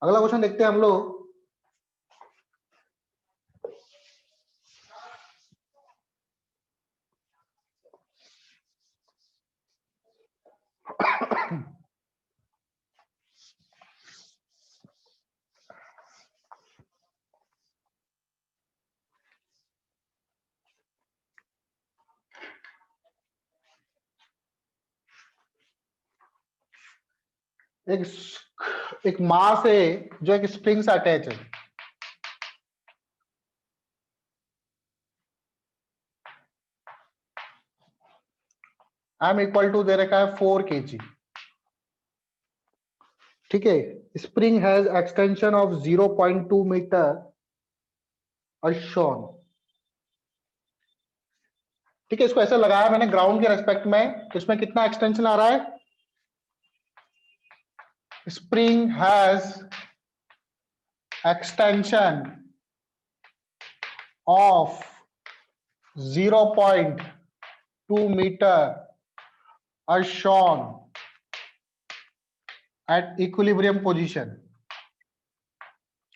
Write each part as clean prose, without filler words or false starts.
अगला क्वेश्चन देखते हैं हम लोग। एक मास है जो एक स्प्रिंग से अटैच है। एम इक्वल टू दे रखा है 4 kg। ठीक है, spring has extension of 0.2 metre as shown। ठीक है, इसको ऐसे लगाया मैंने ग्राउंड के रेस्पेक्ट में, इसमें कितना एक्सटेंशन आ रहा है? Spring has extension of 0.2 metre as shown at equilibrium position।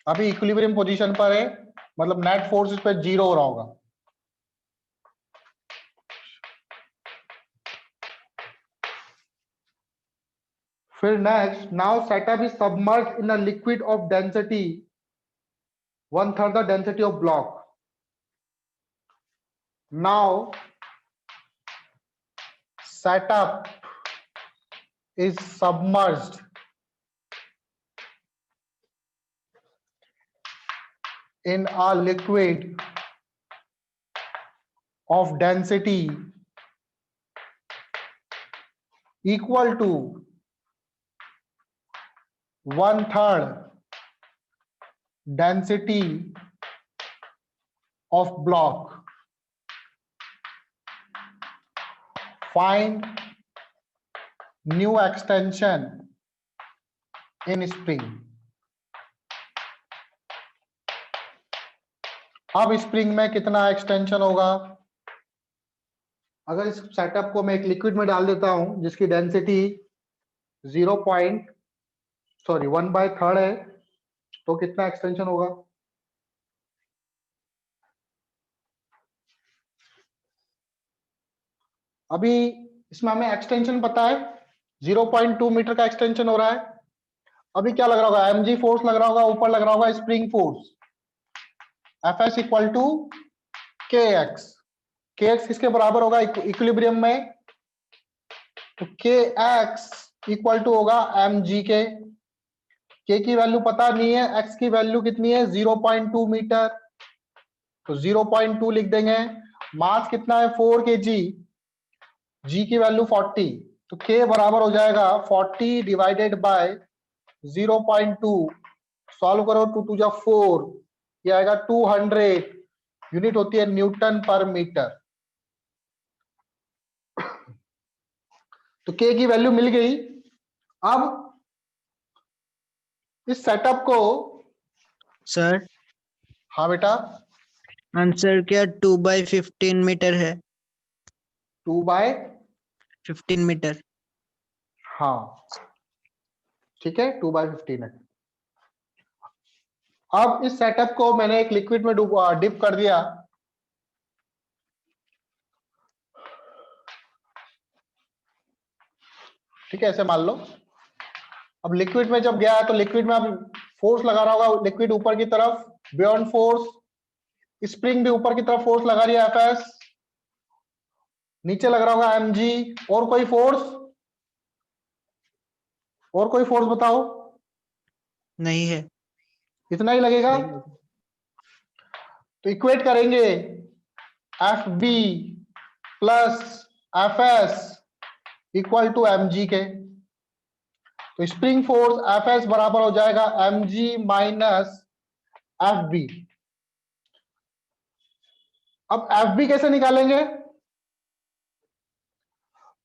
अभी इक्विलिब्रियम पोजीशन पर है, मतलब नेट फोर्स इस पर 0 हो रहा होगा। फिर next, now setup is submerged in a liquid of density 1/3 the density of block. Now setup is submerged in a liquid of density equal to 1/3 density of block। Find new extension in spring। अब spring में कितना extension होगा? अगर इस setup को मैं एक liquid में डाल देता हूं जिसकी डेंसिटी 1/3 है, तो कितना एक्सटेंशन होगा? अभी इसमें हमें एक्सटेंशन पता है, 0.2 मीटर का एक्सटेंशन हो रहा है। अभी क्या लग रहा होगा? mg फोर्स लग रहा होगा, ऊपर लग रहा होगा spring force. Fs equal to kx। kx किसके बराबर होगा इक्विलिब्रियम में? तो kx इक्वल टू होगा mg के। k की वैल्यू पता नहीं है, x की वैल्यू कितनी है? 0.2 मीटर, तो 0.2 लिख देंगे। मास कितना है? 4 kg। g की वैल्यू 40, तो k बराबर हो जाएगा 40 डिवाइडेड बाय 0.2। सॉल्व करो, 2 2 जा 4, ये आएगा 200। यूनिट होती है न्यूटन पर मीटर। तो k की वैल्यू मिल गई। अब इस सेटअप को, सर हाँ बेटा, आंसर क्या 2/15 मीटर है? 2/15 मीटर। हाँ ठीक है, 2/15 है। अब इस सेटअप को मैंने एक लिक्विड में डिप कर दिया। ठीक है, ऐसे मान लो। अब लिक्विड में जब गया है तो लिक्विड में अब फोर्स लगा रहा होगा लिक्विड ऊपर की तरफ, बियॉन्ड फोर्स। स्प्रिंग भी ऊपर की तरफ फोर्स लगा रही है Fs, नीचे लग रहा होगा mg। और कोई फोर्स? और कोई फोर्स बताओ? नहीं है। इतना ही लगेगा। तो इक्वेट करेंगे Fb plus Fs equal to mg के। तो स्प्रिंग फोर्स Fs बराबर हो जाएगा mg माइनस Fb। अब Fb कैसे निकालेंगे?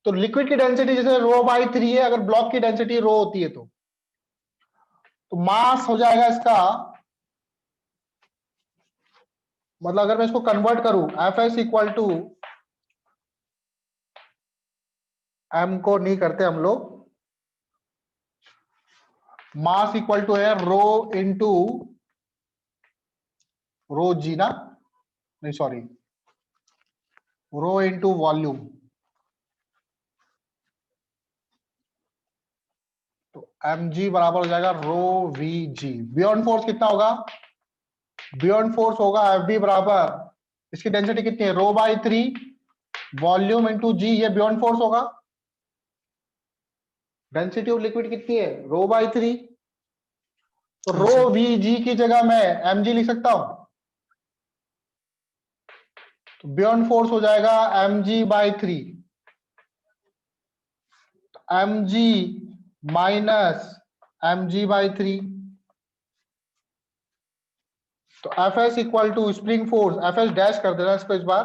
तो लिक्विड की डेंसिटी जैसे ρ/3 है, अगर ब्लॉक की डेंसिटी रो होती है तो मास हो जाएगा इसका, मतलब अगर मैं इसको कन्वर्ट करूं, Fs इक्वल टू, m को नहीं करते हम लोग, मास इक्वल टू है रो इंटू रो जी ना, नहीं सॉरी, रो इंटू वॉल्यूम। तो mg बराबर हो जाएगा रो वी जी। बियॉन्ड फोर्स कितना होगा? बियॉन्ड फोर्स होगा एफ बराबर, इसकी डेंसिटी कितनी है? रो बाई 3 वॉल्यूम इंटू जी, ये बियॉन्ड फोर्स होगा। डेंसिटी ऑफ लिक्विड कितनी है? रो बाई 3। तो हाँ रो सर। वी जी की जगह मैं mg लिख सकता हूं। तो बियॉन्ड फोर्स हो जाएगा mg by 3, mg minus mg by 3। तो F S equal to spring force, F S dash कर देना इसको इस बार,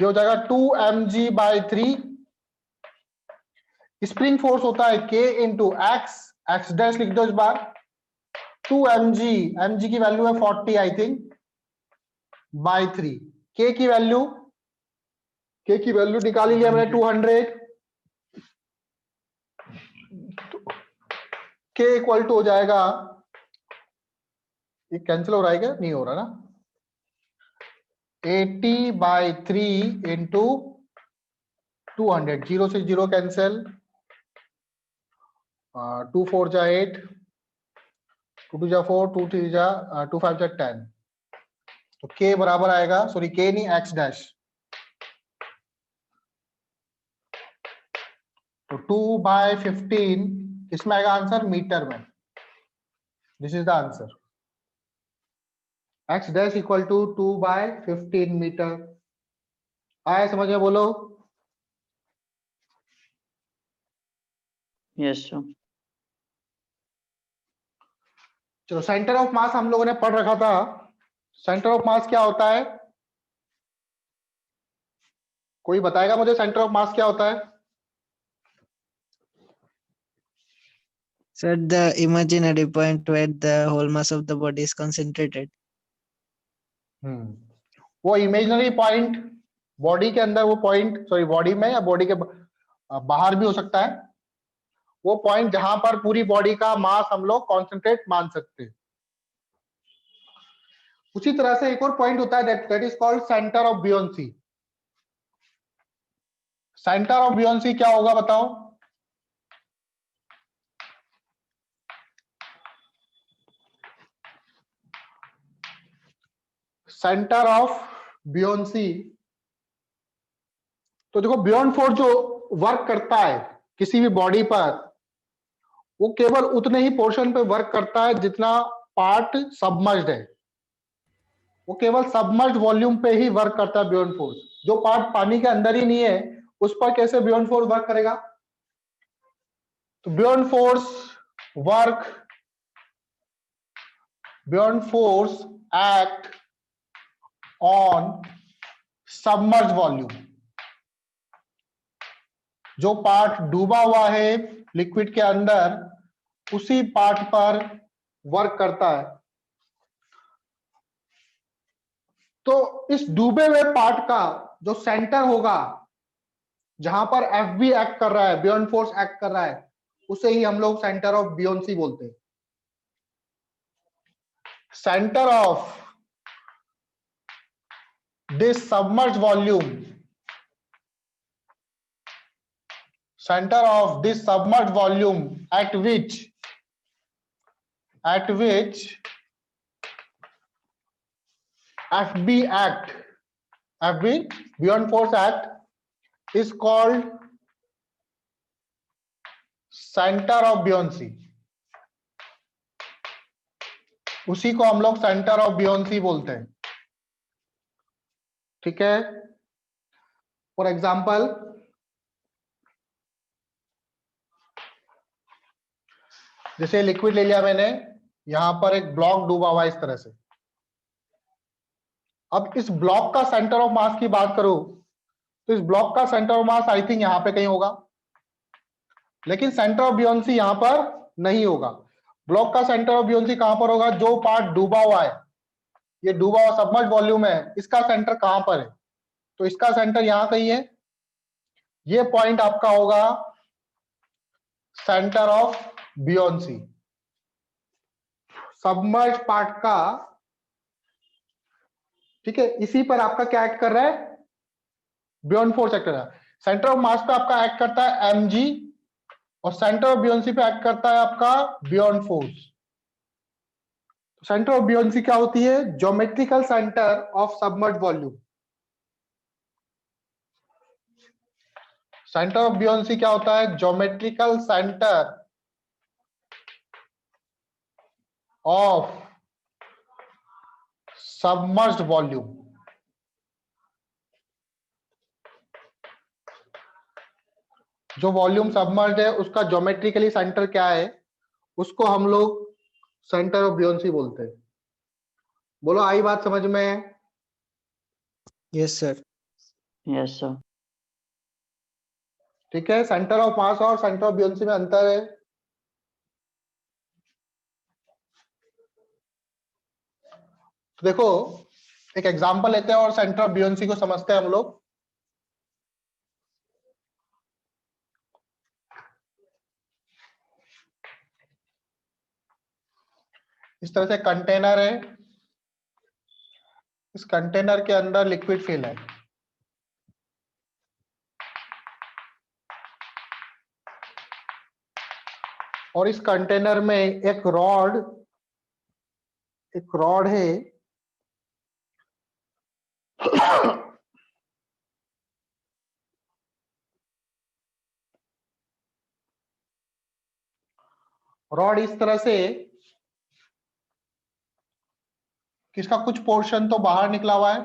ये हो जाएगा 2 mg बाई 3। स्प्रिंग फोर्स होता है k into x, x dash लिख दो इस बार, 2 mg, mg की वैल्यू है 40 आई थिंक, बाई 3। k की वैल्यू निकाली लिया मैंने 200। k इक्वल टू हो जाएगा, ये कैंसिल हो रहा है क्या? नहीं हो रहा ना, 80 बाई 3 इंटू 200, 0 से 0 कैंसिल, 2 4 जा 8, 2 2 जा 4, 2 3 जा 2 5 जा 10। तो k बराबर आएगा, सॉरी k नहीं x डैश, तो 2 बाय 15 इसमें आएगा आंसर मीटर में। This is the answer, x dash equal to 2 by 15 metre. आया समझ में? बोलो। Yes sir. चलो, सेंटर ऑफ मास हम लोगों ने पढ़ रखा था। सेंटर ऑफ मास क्या होता है? कोई बताएगा मुझे सेंटर ऑफ मास क्या होता है? Sir, the imaginary point where the whole mass of the body is concentrated. वो इमेजिनरी पॉइंट बॉडी के अंदर, वो पॉइंट सॉरी बॉडी में या बॉडी के बाहर भी हो सकता है, वो पॉइंट जहां पर पूरी बॉडी का मास हम लोग कॉन्सेंट्रेट मान सकते हैं। उसी तरह से एक और पॉइंट होता है that is called centre of buoyancy. Centre of buoyancy क्या होगा बताओ? सेंटर ऑफ बियोंसी, तो देखो बियॉन्ड फोर्स जो वर्क करता है किसी भी बॉडी पर, वो केवल उतने ही पोर्शन पे वर्क करता है जितना पार्ट सबमर्ज्ड है। वो केवल सबमर्ज्ड वॉल्यूम पे ही वर्क करता है बियॉन्ड फोर्स। जो पार्ट पानी के अंदर ही नहीं है उस पर कैसे बियॉन्ड फोर्स वर्क करेगा? तो beyond force act on submerge volume. जो पार्ट डूबा हुआ है लिक्विड के अंदर, उसी पार्ट पर वर्क करता है। तो इस डूबे हुए पार्ट का जो सेंटर होगा, जहां पर एफ बी एक्ट कर रहा है, बियॉन्ड फोर्स एक्ट कर रहा है, उसे ही हम लोग सेंटर ऑफ बियोंसी बोलते हैं। Centre of this submerged volume, center of this submerged volume at which FB act, FB beyond force act is called center of buoyancy। उसी को हम लोग सेंटर ऑफ बियोंसी बोलते हैं। ठीक है, फॉर एग्जाम्पल जैसे लिक्विड ले लिया मैंने, यहां पर एक ब्लॉक डूबा हुआ इस तरह से। अब इस ब्लॉक का सेंटर ऑफ मास की बात करूं तो इस ब्लॉक का centre of mass I think यहां पे कहीं होगा, लेकिन सेंटर ऑफ बियोंसी यहां पर नहीं होगा। ब्लॉक का सेंटर ऑफ बियोंसी कहां पर होगा? जो पार्ट डूबा हुआ है, ये डूबा हुआ सबमर्ज वॉल्यूम है, इसका सेंटर कहां पर है? तो इसका सेंटर यहां कहीं है। ये पॉइंट आपका होगा सेंटर ऑफ बियोन्सी। सबमर्ज पार्ट का, ठीक है, इसी पर आपका क्या एक्ट कर रहा है, बियॉन्ड फोर्स एक्ट कर रहा है। सेंटर ऑफ मास पे आपका एक्ट करता है mg और सेंटर ऑफ बियोन्सी पे एक्ट करता है आपका buoyant force. Centre of buoyancy क्या होती है, geometrical centre of submerge volume. Centre of buoyancy क्या होता है, geometrical centre of submerged volume. जो वॉल्यूम सबमर्ज्ड है उसका ज्योमेट्रिकली सेंटर क्या है, उसको हम लोग सेंटर ऑफ बियोन्सी बोलते हैं। बोलो आई बात समझ में? Yes, sir. Yes, sir. ठीक है, सेंटर ऑफ मास और सेंटर ऑफ बियोन्सी में अंतर है। तो देखो एक एग्जांपल लेते हैं और सेंटर ऑफ बियोन्सी को समझते हैं हम लोग। इस तरह से कंटेनर है, इस कंटेनर के अंदर लिक्विड फिल है, और इस कंटेनर में एक रॉड है, रॉड इस तरह से किसका कुछ पोर्शन तो बाहर निकला हुआ है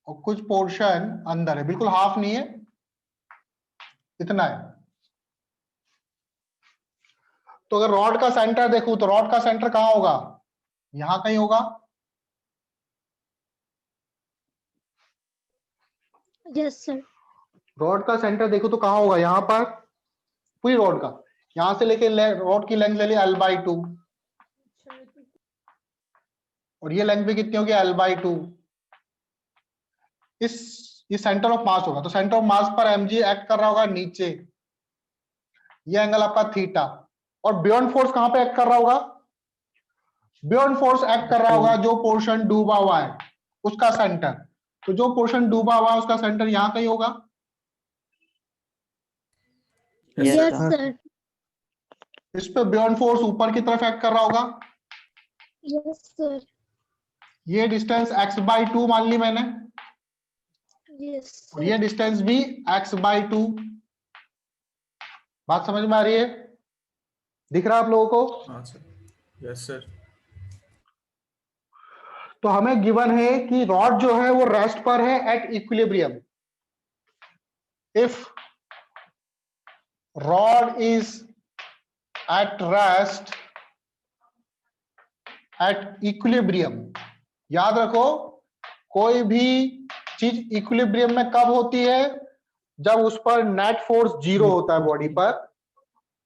और कुछ पोर्शन अंदर है, बिल्कुल हाफ नहीं है, इतना है। तो अगर रॉड का सेंटर देखूं तो रॉड का सेंटर कहां होगा, यहां कहीं होगा। Yes sir. रॉड का सेंटर देखो तो कहां होगा, यहां पर, पूरी रॉड का, यहां से लेके रॉड की लेंथ ले ली L/2 और ये लेंथ भी कितनी होगी L/2। इस सेंटर ऑफ मास होगा, तो सेंटर ऑफ मास पर mg एक्ट कर रहा होगा नीचे, ये एंगल आपका थीटा। और बियॉन्ड फोर्स कहां पे एक्ट कर रहा होगा, बियॉन्ड फोर्स एक्ट कर रहा होगा जो पोर्शन डूबा हुआ है उसका सेंटर। तो जो पोर्शन डूबा हुआ है उसका सेंटर यहां कहीं होगा। Yes, yes sir. सर। इस पे बियॉन्ड फोर्स ऊपर की तरफ एक्ट कर रहा होगा। Yes sir. ये डिस्टेंस x/2 मान ली मैंने, यस और ये डिस्टेंस भी x/2। बात समझ में आ रही है, दिख रहा है आप लोगों को? हाँ सर। Yes sir. तो हमें गिवन है कि रॉड जो है वो रेस्ट पर है at equilibrium. If rod is at rest at equilibrium, याद रखो कोई भी चीज इक्विलिब्रियम में कब होती है, जब उस पर नेट फोर्स 0 होता है बॉडी पर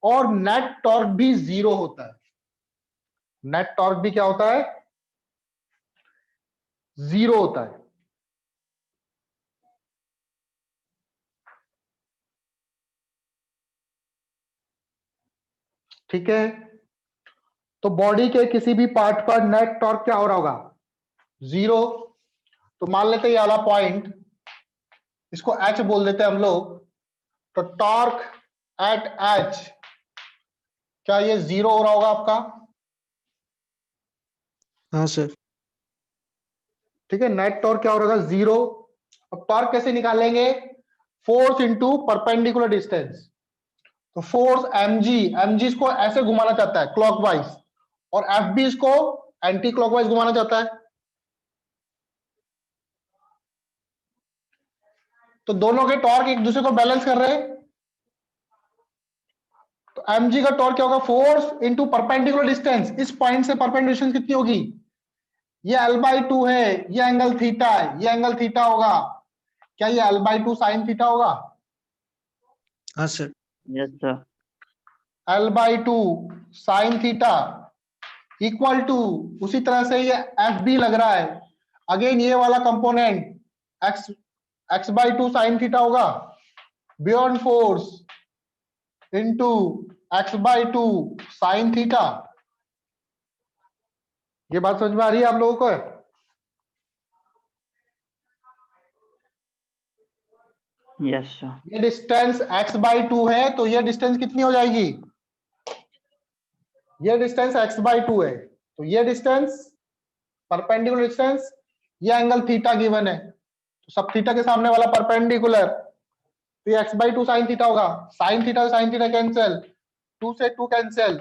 और नेट टॉर्क भी 0 होता है। नेट टॉर्क भी क्या होता है, 0 होता है। ठीक है, तो बॉडी के किसी भी पार्ट पर नेट टॉर्क क्या हो रहा होगा, 0। तो मान लेते हैं ये वाला पॉइंट, इसको H बोल देते हैं हम लोग। तो टॉर्क एट H, क्या ये 0 हो रहा होगा आपका? हाँ सर। ठीक है, नेट टॉर्क क्या हो रहा होगा, 0। अब टॉर्क कैसे निकालेंगे, फोर्स इंटू परपेंडिकुलर डिस्टेंस। तो फोर्स mg इसको ऐसे घुमाना चाहता है क्लॉकवाइज, और Fb इसको एंटी क्लॉकवाइज घुमाना चाहता है। तो दोनों के टॉर्क एक दूसरे को बैलेंस कर रहे हैं। तो mg का टॉर्क क्या होगा, फोर्स इंटू परपेंडिकुलर डिस्टेंस। इस पॉइंट से परपेंडिकुलर डिस्टेंस कितनी होगी, ये L/2 है, ये एंगल थीटा है, ये एंगल थीटा होगा। क्या ये L/2 साइन थीटा होगा? हाँ sir. Yes, sir. L/2 sine theta equal to, उसी तरह से ये Fb लग रहा है, अगेन ये वाला कंपोनेंट x/2 साइन थीटा होगा, beyond force into x/2 sine theta. ये बात समझ में आ रही है आप लोगों को? Yes, sir. ये डिस्टेंस x/2 है, तो ये डिस्टेंस कितनी हो जाएगी? ये डिस्टेंस x/2 है, तो ये डिस्टेंस परपेंडिकुलर डिस्टेंस, ये एंगल थीटा गिवन है, तो सब थीटा के सामने वाला परपेंडिकुलर, तो ये x/2 साइन थीटा होगा। Sine theta sine theta cancel, 2 से 2 कैंसिल,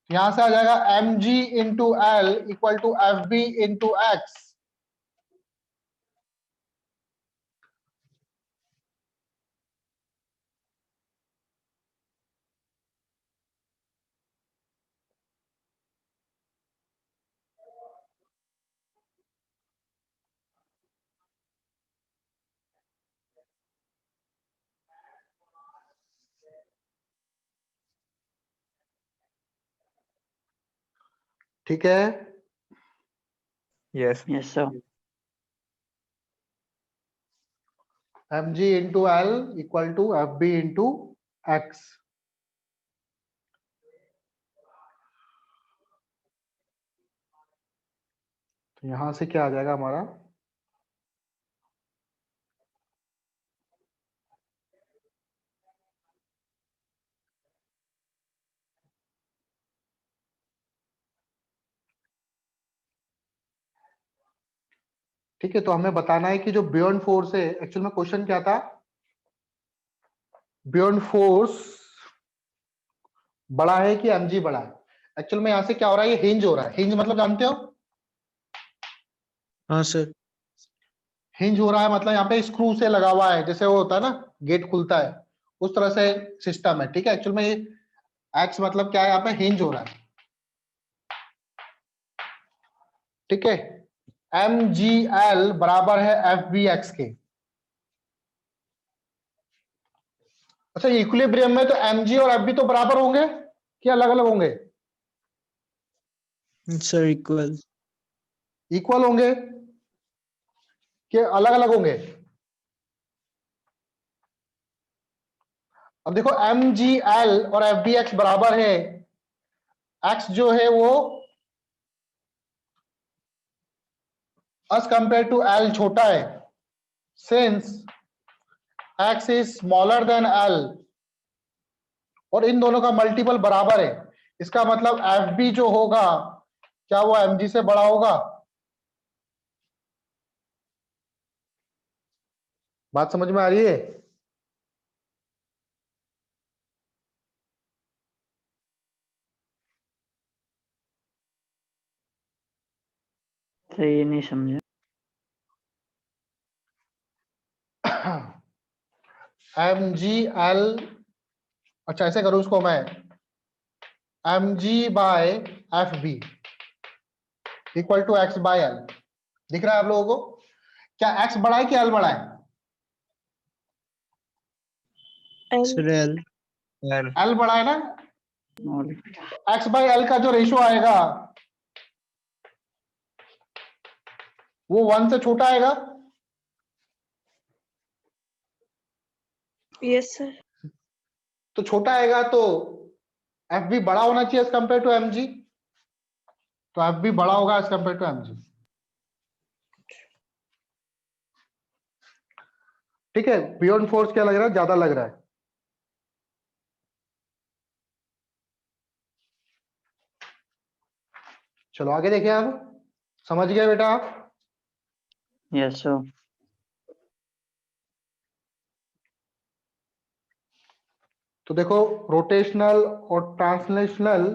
यहां से आ जाएगा mg into L equal to fb into x. ठीक है, Yes. Yes, sir. mg into L equal to fb into x. तो यहां से क्या आ जाएगा हमारा, ठीक है। तो हमें बताना है कि जो बियॉन्ड फोर्स है, एक्चुअल में क्वेश्चन क्या था, बियॉन्ड फोर्स बड़ा है कि mg बड़ा है। एक्चुअल में यहां से क्या हो रहा है, ये हिंज हो रहा है। हिंज मतलब जानते हो? हाँ सर। हिंज हो रहा है मतलब यहाँ पे स्क्रू से लगा हुआ है, जैसे वो होता है ना गेट खुलता है, उस तरह से सिस्टम है। ठीक है, एक्चुअल में ये एक्स मतलब क्या है, यहाँ पे हिंज हो रहा है। ठीक है, mgl बराबर है fbx के। अच्छा, इक्विलिब्रियम में तो mg और fb तो बराबर होंगे कि अलग अलग होंगे? Sir equal. इक्वल होंगे कि अलग अलग होंगे? अब देखो mgl और fbx बराबर है, x जो है वो as compared to l छोटा है, since x is smaller than l, और इन दोनों का मल्टीपल बराबर है, इसका मतलब fb जो होगा क्या वो mg से बड़ा होगा? बात समझ में आ रही है? तो ये नहीं समझे। mgl, अच्छा ऐसे करूं इसको मैं, mg by fb equal to x by l। दिख रहा है आप लोगों को? क्या x बड़ा है कि l बड़ा है? Sir L. l बड़ा है ना? और x बाय l का जो रेशियो आएगा वो 1 से छोटा आएगा। Yes, sir. तो छोटा आएगा तो fb बड़ा होना चाहिए एज कंपेयर टू mg, तो fb बड़ा होगा एज कंपेयर टू mg। ठीक है, बियॉन्ड फोर्स क्या लग रहा है, ज्यादा लग रहा है। चलो आगे देखिए, आप समझ गए बेटा आप? Yes, sir. तो देखो, रोटेशनल और ट्रांसलेशनल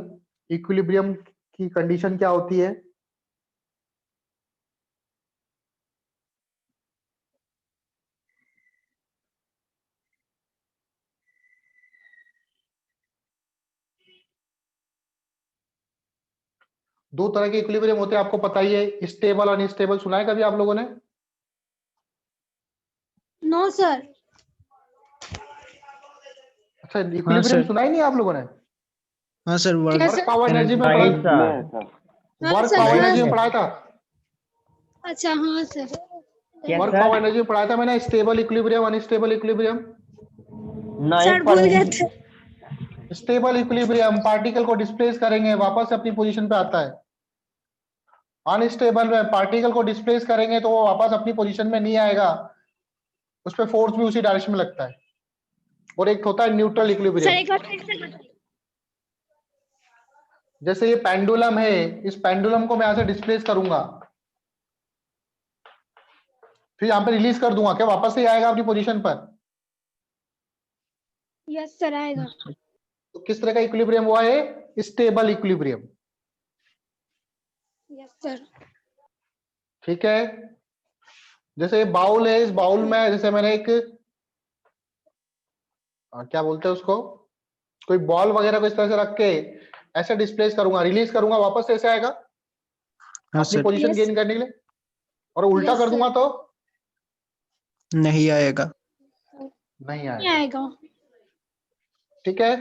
इक्विलिब्रियम की कंडीशन क्या होती है? दो तरह के इक्विलिब्रियम होते हैं, आपको पता ही है, स्टेबल और अनस्टेबल। सुना है कभी आप लोगों ने? No, sir. अच्छा, इक्विलिब्रियम सर। सुना ही नहीं आप लोगों ने? हाँ sir work Yes, work sir. Power energy में Right, पढ़ा, sir. हाँ वर्क सर, पावर हाँ एनर्जी में सर। पढ़ाया था, अच्छा हाँ sir. Yes, work sir. Power energy में पढ़ाया था मैंने, स्टेबल इक्विलिब्रियम अनस्टेबल इक्विलिब्रियम। नहीं सर भूल गए पढ़े। थे। स्टेबल इक्विलिब्रियम, पार्टिकल को डिस्प्लेस करेंगे वापस से अपनी पोजीशन पे आता है। अनस्टेबल में पार्टिकल को डिस्प्लेस करेंगे तो वो वापस अपनी पोजीशन में नहीं आएगा, उस पर फोर्स भी उसी डायरेक्शन में लगता है। और एक होता है न्यूट्रल सर इक्विलिब्रियम। एक बार फिर से बताइए। जैसे ये पेंडुलम है, इस पेंडुलम को मैं यहां से डिस्प्लेस करूंगा, फिर यहां पे रिलीज कर दूंगा, क्या वापस से आएगा अपनी पोजीशन पर? यस सर आएगा। तो किस तरह का इक्विलिब्रियम हुआ है? Stable equilibrium. Yes sir. ठीक है। जैसे ये बाउल है, इस बाउल में जैसे मैंने एक क्या बोलते हैं उसको, कोई बॉल वगैरह को इस तरह से रख के ऐसे डिस्प्लेस करूंगा, रिलीज करूंगा, वापस से ऐसे आएगा हाँ अपनी सर, पोजीशन Yes. गेन करने के लिए। और उल्टा Yes, कर sir. दूंगा तो नहीं आएगा। नहीं नहीं आएगा। आएगा। ठीक है।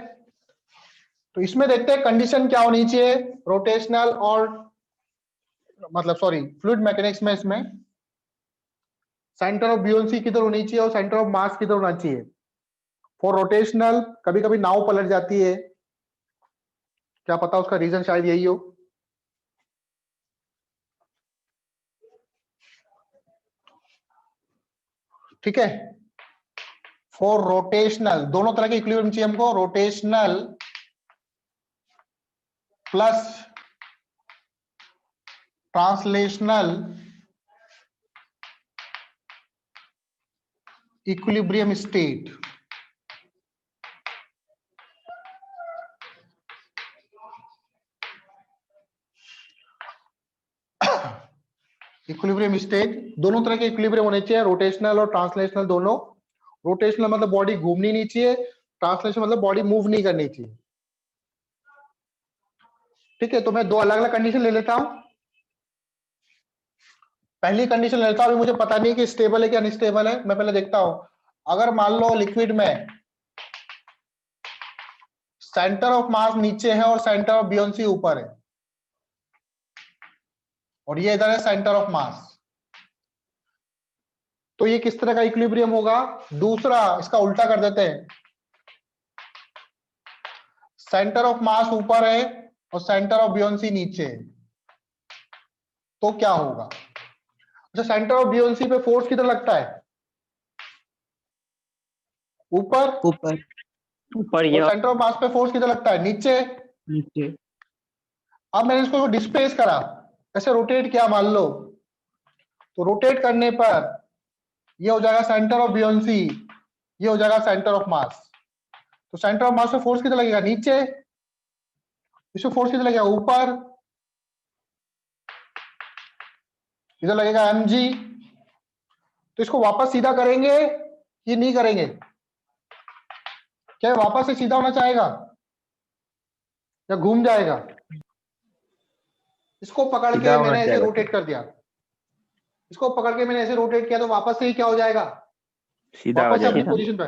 तो इसमें देखते हैं कंडीशन क्या होनी चाहिए रोटेशनल और मतलब सॉरी फ्लूइड मैकेनिक्स में। इसमें सेंटर ऑफ ब्यूएंसी किधर होनी चाहिए और सेंटर ऑफ मास किधर होना चाहिए। फॉर रोटेशनल कभी कभी नाव पलट जाती है, क्या पता उसका रीजन शायद यही हो। ठीक है। फॉर रोटेशनल दोनों तरह के इक्विलिब्रियम चाहिए हमको, rotational plus translational equilibrium state. Equilibrium state दोनों तरह के इक्विलिब्रियम होने चाहिए, रोटेशनल और ट्रांसलेशनल दोनों। रोटेशनल मतलब बॉडी घूमनी नहीं चाहिए, ट्रांसलेशन मतलब बॉडी मूव नहीं करनी चाहिए। ठीक है। तो मैं दो अलग अलग कंडीशन ले लेता हूं। पहली कंडीशन ले लेता हूं, अभी मुझे पता नहीं कि स्टेबल है कि अनस्टेबल है, मैं पहले देखता हूं। अगर मान लो लिक्विड में सेंटर ऑफ मास नीचे है और सेंटर ऑफ ब्यूएंसी ऊपर है, और ये इधर है सेंटर ऑफ मास, तो ये किस तरह का इक्विलिब्रियम होगा? दूसरा इसका उल्टा कर देते हैं, सेंटर ऑफ मास ऊपर है और सेंटर ऑफ ब्यूएंसी नीचे है, तो क्या होगा? अच्छा, सेंटर ऑफ ब्यूएंसी पे फोर्स किधर लगता है? ऊपर। ऊपर। ऊपर और ये सेंटर ऑफ मास पे फोर्स किधर लगता है? नीचे। नीचे। अब मैंने इसको डिस्प्लेस करा, ऐसे रोटेट किया मान लो, तो रोटेट करने पर ये हो जाएगा सेंटर ऑफ ब्यूएंसी, ये हो जाएगा सेंटर ऑफ मास। तो सेंटर ऑफ मास पे फोर्स किधर लगेगा? नीचे। इसमें फोर्स किधर लगेगा? ऊपर। इधर लगेगा mg। तो इसको वापस सीधा करेंगे कि नहीं करेंगे? क्या वापस से सीधा होना चाहेगा या घूम जाएगा? इसको पकड़ सीधा के होना मैंने ऐसे चाहिए। रोटेट कर दिया, इसको पकड़ के मैंने ऐसे रोटेट किया, तो वापस से ही क्या हो जाएगा? सीधा हो वापस से अपनी जाएगा। पोजीशन पे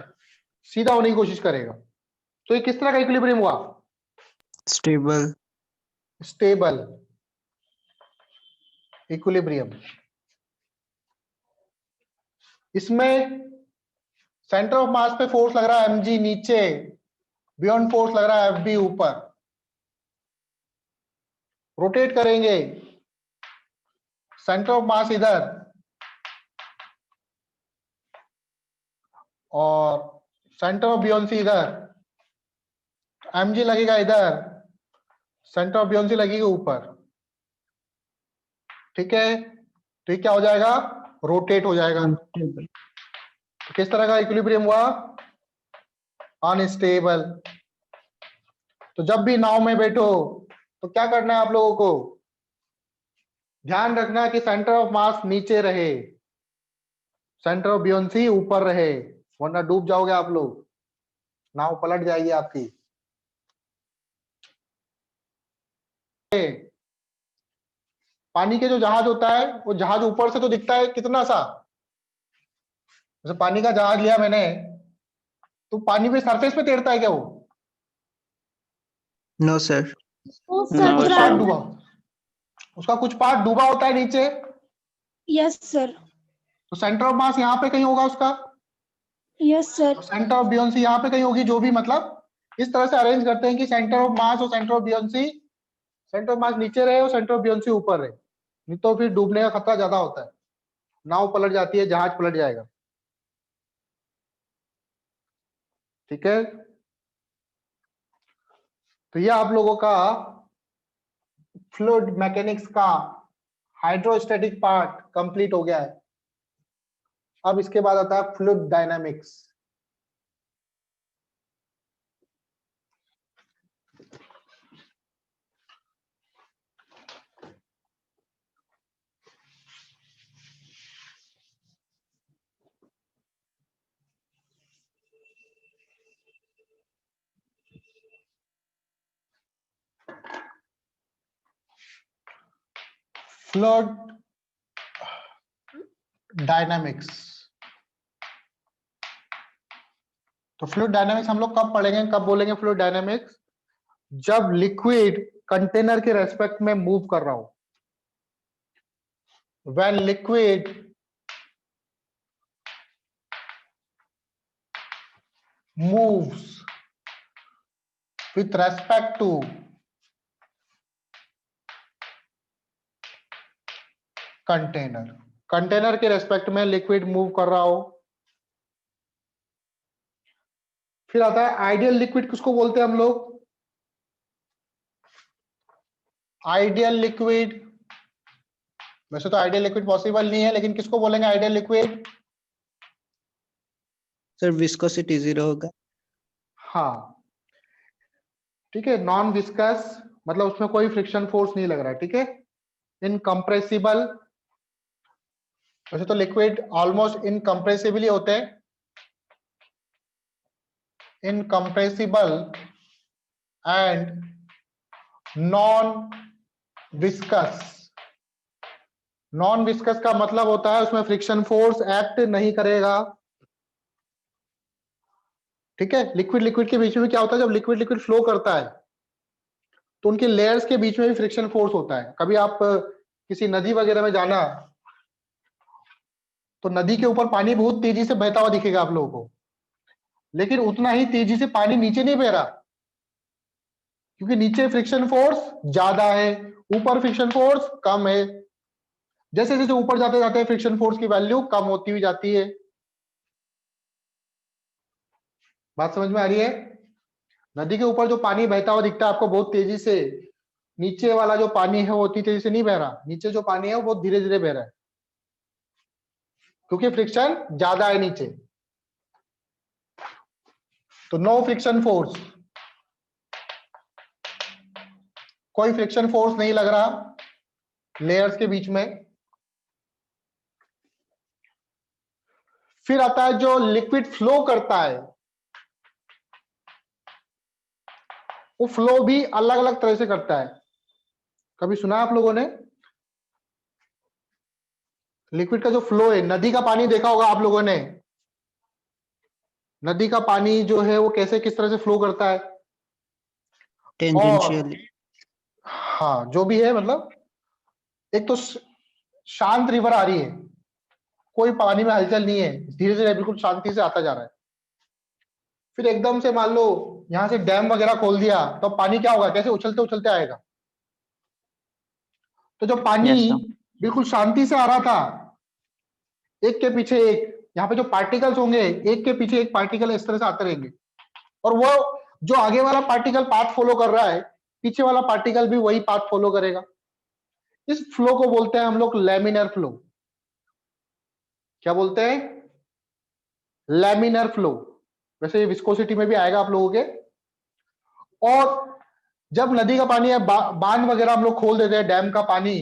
सीधा होने की कोशिश करेगा। तो ये किस तरह का इक्विलिब्रियम हुआ? स्टेबल। Stable equilibrium. इसमें सेंटर ऑफ मास पे फोर्स लग रहा है mg नीचे, बियॉन्ड फोर्स लग रहा है fb ऊपर। रोटेट करेंगे, सेंटर ऑफ मास इधर और सेंटर ऑफ ब्यूएंसी इधर, mg लगेगा इधर, सेंटर ऑफ ब्यूएंसी लगेगी ऊपर। ठीक है। तो ये क्या हो जाएगा? रोटेट हो जाएगा। अनस्टेबल। तो किस तरह का इक्विलिब्रियम हुआ? अनस्टेबल। तो जब भी नाव में बैठो तो क्या करना है आप लोगों को? ध्यान रखना कि सेंटर ऑफ मास नीचे रहे, सेंटर ऑफ ब्यूएंसी ऊपर रहे, वरना डूब जाओगे आप लोग, नाव पलट जाएगी आपकी। पानी के जो जहाज होता है वो जहाज ऊपर से तो दिखता है कितना सा, जैसे पानी का जहाज लिया मैंने, तो पानी पे सरफेस पे तैरता है क्या वो? No sir. ओ उसका No, कुछ sir. पार्ट डूबा, उसका कुछ पार्ट डूबा होता है नीचे। Yes sir. तो सेंटर ऑफ मास यहाँ पे कहीं होगा उसका, Yes, sir. सेंटर ऑफ बियोंसी यहाँ पे कहीं होगी, जो भी मतलब इस तरह से अरेंज करते हैं कि सेंटर ऑफ मास और centre of buoyancy, centre of mass नीचे रहे और सेंटर ऑफ बियोंसी ऊपर रहे, नहीं तो फिर डूबने का खतरा ज्यादा होता है, नाव पलट जाती है, जहाज पलट जाएगा। ठीक है, तो ये आप लोगों का फ्लूइड मैकेनिक्स का हाइड्रोस्टैटिक पार्ट कंप्लीट हो गया है। अब इसके बाद आता है फ्लूइड डायनामिक्स। फ्लूइड डायनामिक्स, तो फ्लूइड डायनामिक्स हम लोग कब पढ़ेंगे, कब बोलेंगे फ्लूइड डायनामिक्स? जब लिक्विड कंटेनर के रेस्पेक्ट में मूव कर रहा हो। When liquid moves with respect to container, container के रेस्पेक्ट में लिक्विड मूव कर रहा हो। फिर आता है आइडियल लिक्विड, किसको बोलते हैं हम लोग? आइडियल लिक्विड, वैसे तो आइडियल लिक्विड पॉसिबल नहीं है, लेकिन किसको बोलेंगे आइडियल लिक्विड? सर विस्कोसिटी 0 होगा। हाँ ठीक है, नॉन विस्कस मतलब उसमें कोई फ्रिक्शन फोर्स नहीं लग रहा है। ठीक है, इनकम्प्रेसिबल, वैसे तो लिक्विड ऑलमोस्ट इनकम्प्रेसिबल ही होते हैं, incompressible and non viscous. Non viscous का मतलब होता है उसमें फ्रिक्शन फोर्स एक्ट नहीं करेगा। ठीक है, लिक्विड लिक्विड के बीच में क्या होता है, जब लिक्विड लिक्विड फ्लो करता है तो उनके लेयर्स के बीच में भी फ्रिक्शन फोर्स होता है। कभी आप किसी नदी वगैरह में जाना तो नदी के ऊपर पानी बहुत तेजी से बहता हुआ दिखेगा आप लोगों को, लेकिन उतना ही तेजी से पानी नीचे नहीं बह रहा, क्योंकि नीचे फ्रिक्शन फोर्स ज्यादा है, ऊपर फ्रिक्शन फोर्स कम है। जैसे जैसे ऊपर जाते जाते फ्रिक्शन फोर्स की वैल्यू कम होती हुई जाती है। बात समझ में आ रही है? नदी के ऊपर जो पानी बहता हुआ दिखता है आपको बहुत तेजी से, नीचे वाला जो पानी है वो उतनी तेजी से नहीं बह रहा, नीचे जो पानी है वो बहुत धीरे धीरे बह रहा है, क्योंकि फ्रिक्शन ज्यादा है नीचे। तो नो फ्रिक्शन फोर्स, कोई फ्रिक्शन फोर्स नहीं लग रहा लेयर्स के बीच में। फिर आता है जो लिक्विड फ्लो करता है, वो फ्लो भी अलग अलग तरह से करता है। कभी सुना आप लोगों ने लिक्विड का जो फ्लो है? नदी का पानी देखा होगा आप लोगों ने, नदी का पानी जो है वो कैसे किस तरह से फ्लो करता है। टेंजेंशियली। हाँ जो भी है, मतलब एक तो शांत रिवर आ रही है, कोई पानी में हलचल नहीं है, धीरे धीरे बिल्कुल शांति से आता जा रहा है। फिर एकदम से मान लो यहां से डैम वगैरह खोल दिया तो पानी क्या होगा, कैसे उछलते उछलते आएगा। तो जो पानी Yes, sir. बिल्कुल शांति से आ रहा था, एक के पीछे एक, यहाँ पे जो पार्टिकल्स होंगे एक के पीछे एक पार्टिकल इस तरह से आते रहेंगे, और वो जो आगे वाला पार्टिकल पाथ फॉलो कर रहा है, पीछे वाला पार्टिकल भी वही पाथ फॉलो करेगा। इस फ्लो को बोलते हैं हम लोग लैमिनर फ्लो। क्या बोलते हैं? Laminar flow. वैसे ये विस्कोसिटी में भी आएगा आप लोगों के। और जब नदी का पानी है, बांध वगैरह हम लोग खोल देते हैं, डैम का पानी,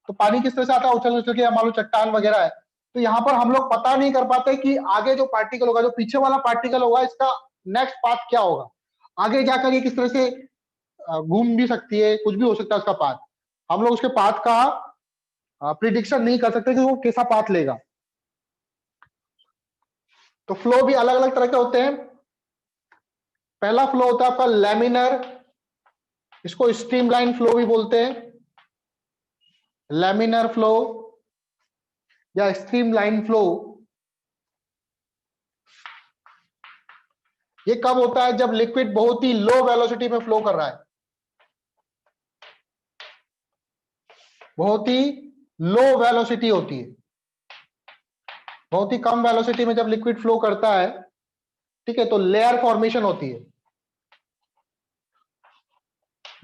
तो पानी किस तरह से आता है, उछल उछल के, मान लो चट्टान वगैरह है, तो यहाँ पर हम लोग पता नहीं कर पाते कि आगे जो पार्टिकल होगा, जो पीछे वाला पार्टिकल होगा, इसका नेक्स्ट पाथ क्या होगा, आगे जाकर ये किस तरह से घूम भी सकती है, कुछ भी हो सकता है उसका पाथ। हम लोग उसके पाथ का प्रिडिक्शन नहीं कर सकते कि वो कैसा पाथ लेगा। तो फ्लो भी अलग अलग तरह के होते हैं। पहला फ्लो होता है आपका लैमिनर, इसको स्ट्रीमलाइन फ्लो भी बोलते हैं, लैमिनर फ्लो या स्ट्रीमलाइन फ्लो। ये कब होता है? जब लिक्विड बहुत ही लो वेलोसिटी में फ्लो कर रहा है, बहुत ही लो वेलोसिटी होती है, बहुत ही कम वेलोसिटी में जब लिक्विड फ्लो करता है, ठीक है, तो लेयर फॉर्मेशन होती है।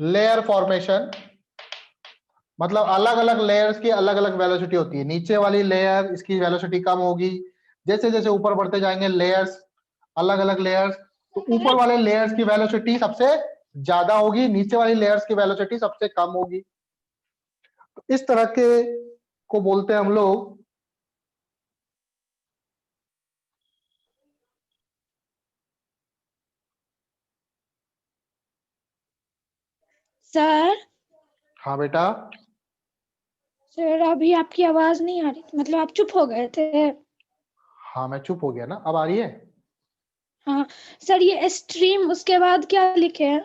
लेयर फॉर्मेशन मतलब अलग अलग लेयर्स की अलग अलग वेलोसिटी होती है। नीचे वाली लेयर इसकी वेलोसिटी कम होगी, जैसे जैसे ऊपर बढ़ते जाएंगे लेयर्स, अलग अलग लेयर्स, तो ऊपर वाले लेयर्स की वेलोसिटी सबसे ज्यादा होगी, नीचे वाली लेयर्स की वेलोसिटी सबसे कम होगी। तो इस तरह के को बोलते हैं हम लोग सर हाँ बेटा, सर अभी आपकी आवाज नहीं आ रही थी, मतलब आप चुप हो गए थे। हाँ मैं चुप हो गया ना, अब आ रही है? हाँ सर, ये स्ट्रीम उसके बाद क्या लिखे हैं?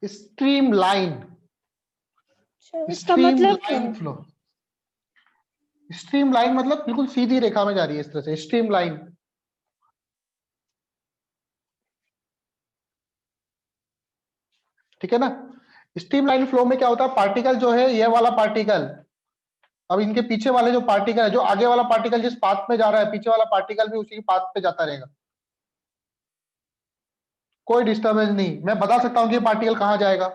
स्ट्रीम लाइन, अच्छा, इसका स्ट्रीम मतलब क्या लाइन है? फ्लो। स्ट्रीम लाइन मतलब बिल्कुल सीधी रेखा में जा रही है, इस तरह से स्ट्रीम लाइन। ठीक है ना? स्ट्रीम लाइन फ्लो में क्या होता है, पार्टिकल जो है, ये वाला पार्टिकल, अब इनके पीछे वाले जो पार्टिकल है, जो आगे वाला पार्टिकल जिस पाथ में जा रहा है, पीछे वाला पार्टिकल भी उसी पाथ पे जाता रहेगा, कोई डिस्टर्बेंस नहीं। मैं बता सकता हूं कि ये पार्टिकल कहां जाएगा।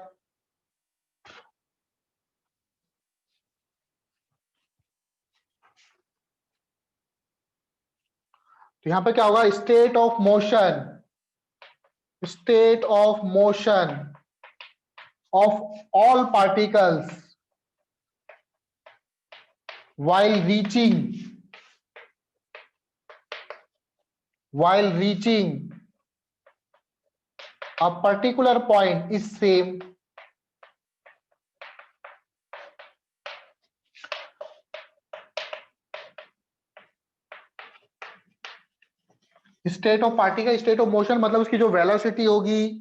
तो यहां पे क्या होगा, state of motion, state of motion of all particles while reaching a particular point is same. State of particle, state of motion मतलब उसकी जो वेलोसिटी होगी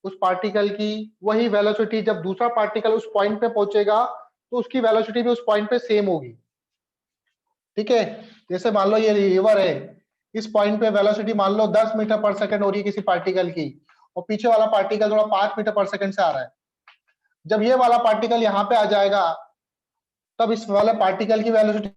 उस पार्टिकल की, वही वेलोसिटी जब दूसरा पार्टिकल उस पॉइंट पे पहुंचेगा तो उसकी वेलोसिटी भी उस पॉइंट पे सेम होगी। ठीक है, जैसे मान लो ये रिवर है, इस पॉइंट पे वेलोसिटी मान लो 10 मीटर पर सेकंड हो रही है किसी पार्टिकल की, और पीछे वाला पार्टिकल थोड़ा 5 मीटर पर सेकंड से आ रहा है। जब ये वाला पार्टिकल यहाँ पे आ जाएगा, तब इस वाले पार्टिकल की वेलोसिटी